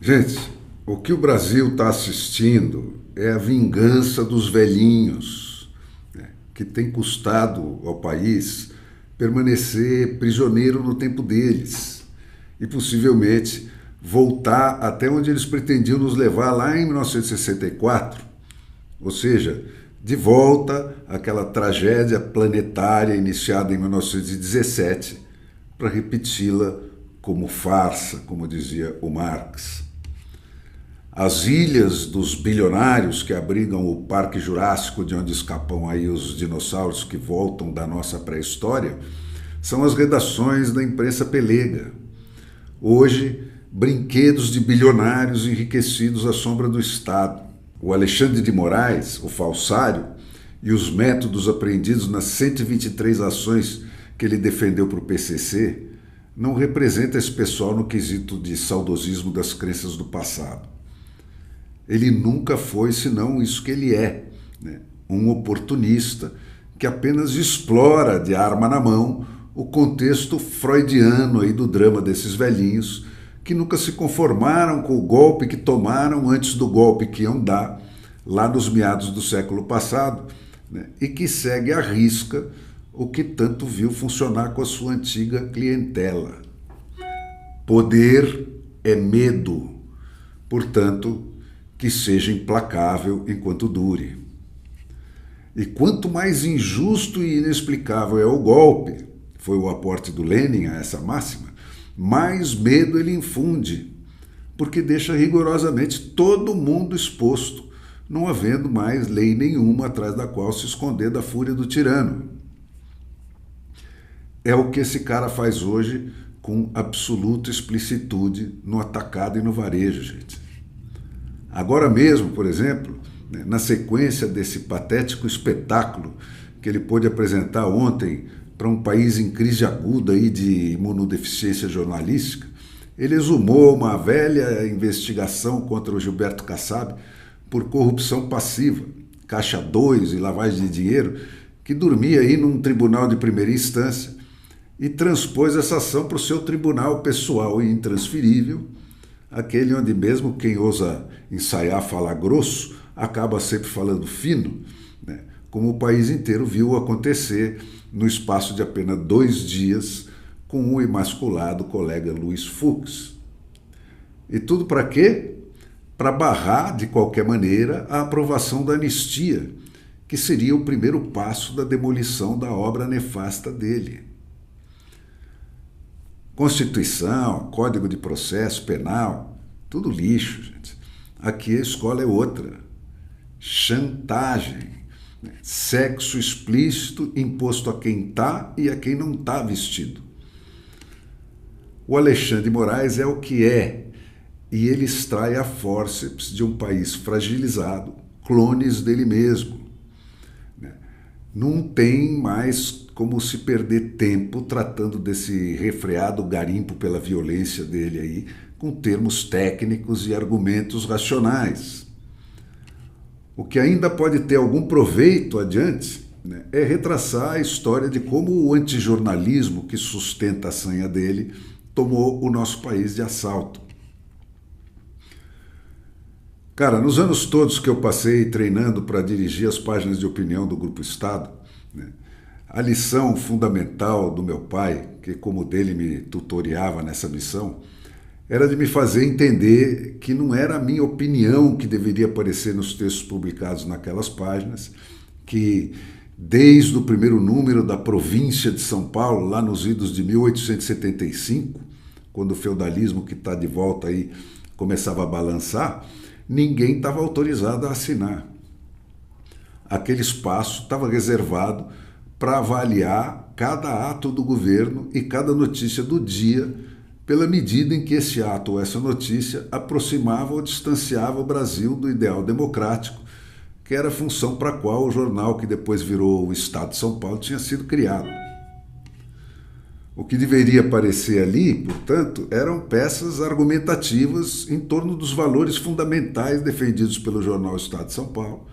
Gente, o que o Brasil está assistindo é a vingança dos velhinhos, né, que tem custado ao país permanecer prisioneiro no tempo deles e possivelmente voltar até onde eles pretendiam nos levar lá em 1964, ou seja, de volta àquela tragédia planetária iniciada em 1917, para repeti-la como farsa, como dizia o Marx. As ilhas dos bilionários que abrigam o Parque Jurássico, de onde escapam aí os dinossauros que voltam da nossa pré-história, são as redações da imprensa pelega. Hoje, brinquedos de bilionários enriquecidos à sombra do Estado. O Alexandre de Moraes, o falsário, e os métodos apreendidos nas 123 ações que ele defendeu para o PCC não representam esse pessoal no quesito de saudosismo das crenças do passado. Ele nunca foi senão isso que ele é, né? Um oportunista que apenas explora de arma na mão o contexto freudiano aí do drama desses velhinhos que nunca se conformaram com o golpe que tomaram antes do golpe que iam dar lá nos meados do século passado, né? E que segue à risca o que tanto viu funcionar com a sua antiga clientela. Poder é medo, portanto, que seja implacável enquanto dure. E quanto mais injusto e inexplicável é o golpe, foi o aporte do Lenin a essa máxima, mais medo ele infunde, porque deixa rigorosamente todo mundo exposto, não havendo mais lei nenhuma atrás da qual se esconder da fúria do tirano. É o que esse cara faz hoje com absoluta explicitude no atacado e no varejo, gente. Agora mesmo, por exemplo, na sequência desse patético espetáculo que ele pôde apresentar ontem para um país em crise aguda aí de imunodeficiência jornalística, ele exumou uma velha investigação contra o Gilberto Kassab por corrupção passiva, caixa 2 e lavagem de dinheiro, que dormia aí num tribunal de primeira instância e transpôs essa ação para o seu tribunal pessoal e intransferível, aquele onde mesmo quem ousa ensaiar falar grosso acaba sempre falando fino, né? Como o país inteiro viu acontecer no espaço de apenas 2 dias com o imasculado colega Luiz Fux. E tudo para quê? Para barrar, de qualquer maneira, a aprovação da anistia, que seria o primeiro passo da demolição da obra nefasta dele. Constituição, Código de Processo Penal, tudo lixo, gente. Aqui a escola é outra. Chantagem, né? Sexo explícito imposto a quem está e a quem não está vestido. O Alexandre de Moraes é o que é, e ele extrai a fórceps de um país fragilizado, clones dele mesmo. Não tem mais como se perder tempo tratando desse refreado garimpo pela violência dele aí, com termos técnicos e argumentos racionais. O que ainda pode ter algum proveito adiante, né, é retraçar a história de como o antijornalismo que sustenta a sanha dele tomou o nosso país de assalto. Cara, nos anos todos que eu passei treinando para dirigir as páginas de opinião do Grupo Estado, né, a lição fundamental do meu pai, que como dele me tutoriava nessa missão, era de me fazer entender que não era a minha opinião que deveria aparecer nos textos publicados naquelas páginas, que desde o primeiro número da província de São Paulo, lá nos idos de 1875, quando o feudalismo que está de volta aí começava a balançar, ninguém estava autorizado a assinar. Aquele espaço estava reservado para avaliar cada ato do governo e cada notícia do dia pela medida em que esse ato ou essa notícia aproximava ou distanciava o Brasil do ideal democrático, que era a função para a qual o jornal que depois virou o Estado de São Paulo tinha sido criado. O que deveria aparecer ali, portanto, eram peças argumentativas em torno dos valores fundamentais defendidos pelo jornal Estado de São Paulo,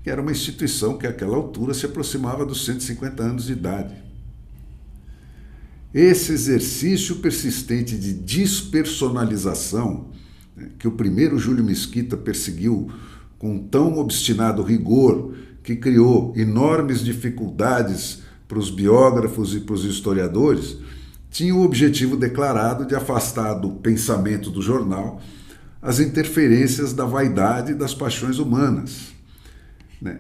que era uma instituição que àquela altura se aproximava dos 150 anos de idade. Esse exercício persistente de despersonalização que o primeiro Júlio Mesquita perseguiu com tão obstinado rigor que criou enormes dificuldades para os biógrafos e para os historiadores, tinha o objetivo declarado de afastar do pensamento do jornal as interferências da vaidade e das paixões humanas.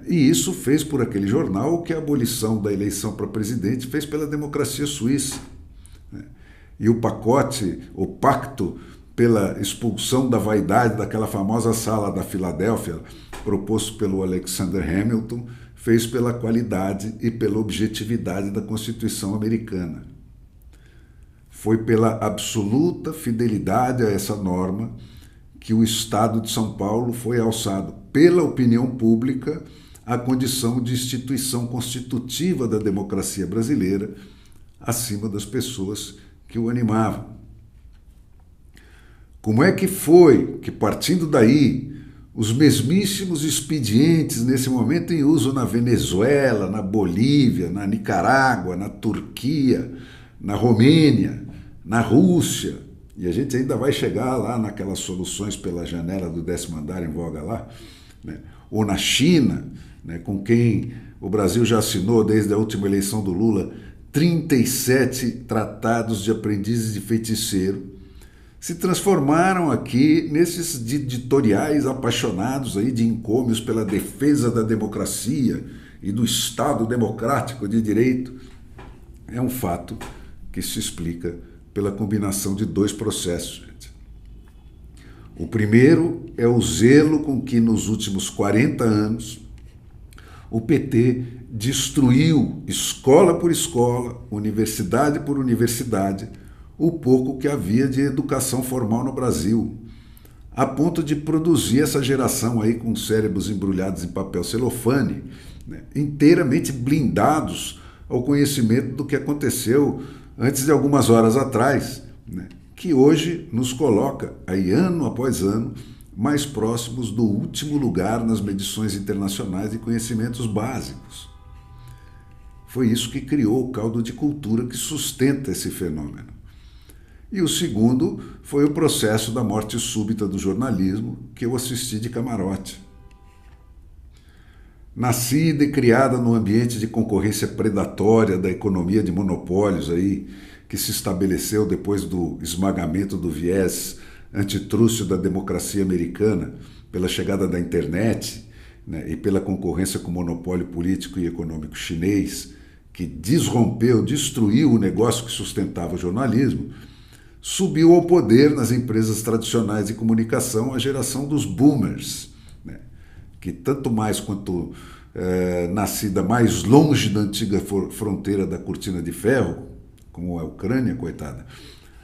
E isso fez por aquele jornal o que a abolição da eleição para presidente fez pela democracia suíça. E o pacote, o pacto pela expulsão da vaidade daquela famosa sala da Filadélfia, proposto pelo Alexander Hamilton, fez pela qualidade e pela objetividade da Constituição americana. Foi pela absoluta fidelidade a essa norma que o Estado de São Paulo foi alçado pela opinião pública à condição de instituição constitutiva da democracia brasileira, acima das pessoas que o animavam. Como é que foi que, partindo daí, os mesmíssimos expedientes nesse momento em uso na Venezuela, na Bolívia, na Nicarágua, na Turquia, na Romênia, na Rússia, e a gente ainda vai chegar lá naquelas soluções pela janela do 10º andar em voga lá, ou na China, com quem o Brasil já assinou desde a última eleição do Lula 37 tratados de aprendizes de feiticeiro, se transformaram aqui nesses editoriais apaixonados aí de encômios pela defesa da democracia e do Estado democrático de direito. É um fato que se explica pela combinação de dois processos, gente. O primeiro é o zelo com que nos últimos 40 anos o PT destruiu, escola por escola, universidade por universidade, o pouco que havia de educação formal no Brasil, a ponto de produzir essa geração aí com cérebros embrulhados em papel celofane, inteiramente blindados ao conhecimento do que aconteceu antes de algumas horas atrás, que hoje nos coloca, aí ano após ano, mais próximos do último lugar nas medições internacionais de conhecimentos básicos. Foi isso que criou o caldo de cultura que sustenta esse fenômeno. E o segundo foi o processo da morte súbita do jornalismo, que eu assisti de camarote. Nascida e criada num ambiente de concorrência predatória da economia de monopólios aí, que se estabeleceu depois do esmagamento do viés antitrústio da democracia americana, pela chegada da internet, e pela concorrência com o monopólio político e econômico chinês, que desrompeu, destruiu o negócio que sustentava o jornalismo, subiu ao poder nas empresas tradicionais de comunicação a geração dos boomers, que tanto mais quanto nascida mais longe da antiga fronteira da cortina de ferro, como a Ucrânia, coitada,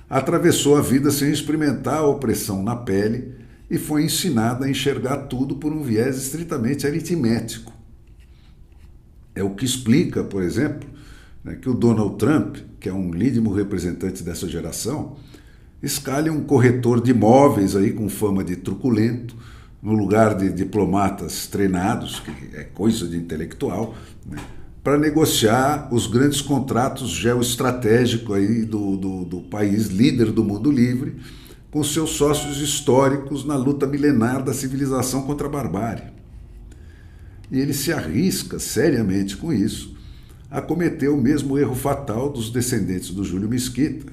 atravessou a vida sem experimentar a opressão na pele e foi ensinada a enxergar tudo por um viés estritamente aritmético. É o que explica, por exemplo, que o Donald Trump, que é um lídimo representante dessa geração, escalhe um corretor de imóveis aí com fama de truculento, no lugar de diplomatas treinados, que é coisa de intelectual, para negociar os grandes contratos geoestratégicos aí do país líder do mundo livre, com seus sócios históricos na luta milenar da civilização contra a barbárie. E ele se arrisca seriamente com isso a cometer o mesmo erro fatal dos descendentes do Júlio Mesquita,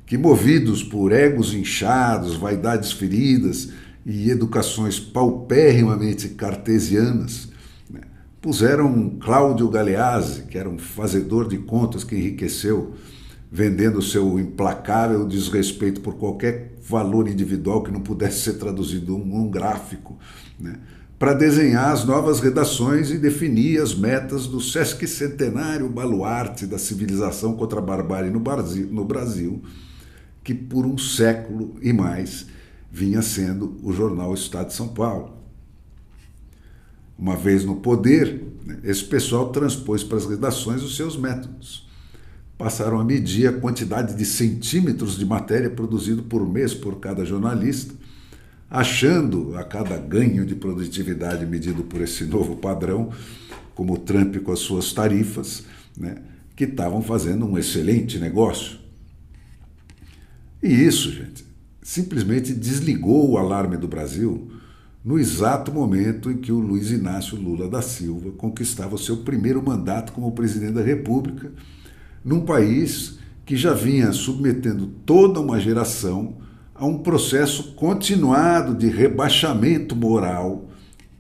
que, movidos por egos inchados, vaidades feridas e educações paupérrimamente cartesianas, puseram Cláudio Galeazzi, que era um fazedor de contas que enriqueceu vendendo seu implacável desrespeito por qualquer valor individual que não pudesse ser traduzido num gráfico, para desenhar as novas redações e definir as metas do sesquicentenário baluarte da civilização contra a barbárie no Brasil, que por um século e mais vinha sendo o jornal Estado de São Paulo. Uma vez no poder, esse pessoal transpôs para as redações os seus métodos. Passaram a medir a quantidade de centímetros de matéria produzido por mês por cada jornalista, achando a cada ganho de produtividade medido por esse novo padrão, como o Trump com as suas tarifas, que estavam fazendo um excelente negócio. E isso, gente, simplesmente desligou o alarme do Brasil no exato momento em que o Luiz Inácio Lula da Silva conquistava o seu primeiro mandato como presidente da República, num país que já vinha submetendo toda uma geração a um processo continuado de rebaixamento moral,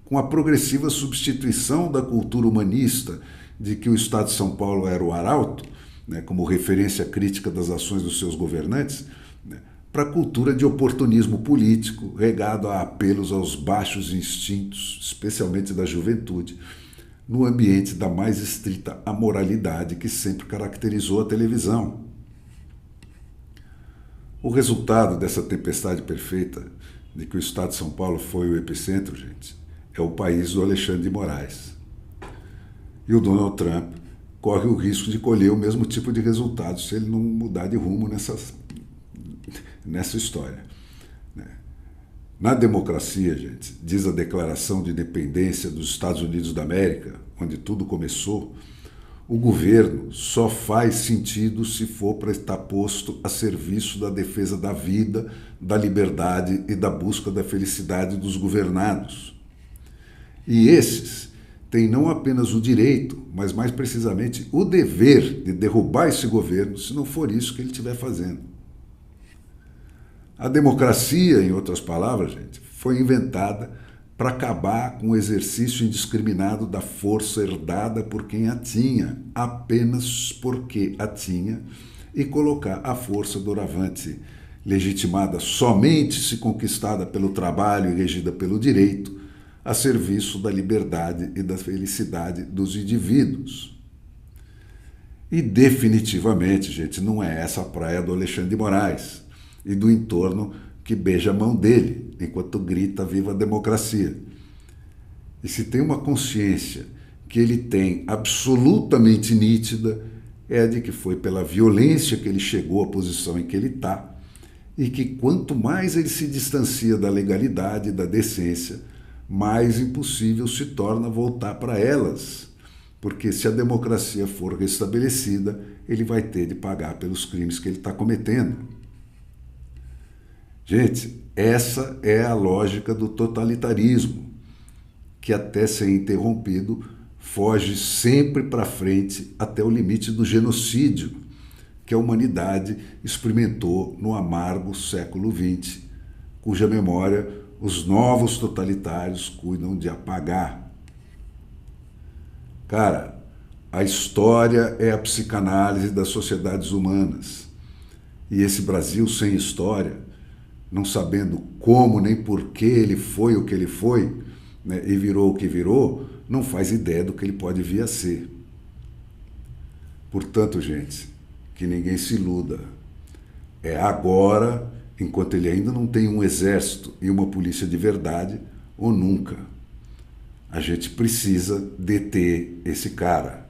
com a progressiva substituição da cultura humanista de que o Estado de São Paulo era o arauto, né, como referência crítica das ações dos seus governantes, né, para a cultura de oportunismo político, regado a apelos aos baixos instintos, especialmente da juventude, no ambiente da mais estrita amoralidade que sempre caracterizou a televisão. O resultado dessa tempestade perfeita, de que o Estado de São Paulo foi o epicentro, gente, é o país do Alexandre de Moraes. E o Donald Trump corre o risco de colher o mesmo tipo de resultado se ele não mudar de rumo nessa história. Na democracia, gente, diz a Declaração de Independência dos Estados Unidos da América, onde tudo começou, o governo só faz sentido se for para estar posto a serviço da defesa da vida, da liberdade e da busca da felicidade dos governados. E esses têm não apenas o direito, mas mais precisamente o dever de derrubar esse governo, se não for isso que ele estiver fazendo. A democracia, em outras palavras, gente, foi inventada para acabar com o exercício indiscriminado da força herdada por quem a tinha, apenas porque a tinha, e colocar a força doravante, legitimada somente se conquistada pelo trabalho e regida pelo direito, a serviço da liberdade e da felicidade dos indivíduos. E definitivamente, gente, não é essa a praia do Alexandre de Moraes e do entorno que beija a mão dele, enquanto grita viva a democracia. E se tem uma consciência que ele tem absolutamente nítida, é a de que foi pela violência que ele chegou à posição em que ele está, e que quanto mais ele se distancia da legalidade e da decência, mais impossível se torna voltar para elas, porque se a democracia for restabelecida, ele vai ter de pagar pelos crimes que ele está cometendo. Gente, essa é a lógica do totalitarismo, que até ser interrompido, foge sempre para frente até o limite do genocídio, que a humanidade experimentou no amargo século XX, cuja memória os novos totalitários cuidam de apagar. Cara, a história é a psicanálise das sociedades humanas. E esse Brasil sem história, não sabendo como nem por que ele foi o que ele foi, né, e virou o que virou, não faz ideia do que ele pode vir a ser. Portanto, gente, que ninguém se iluda. É agora, enquanto ele ainda não tem um exército e uma polícia de verdade, ou nunca. A gente precisa deter esse cara.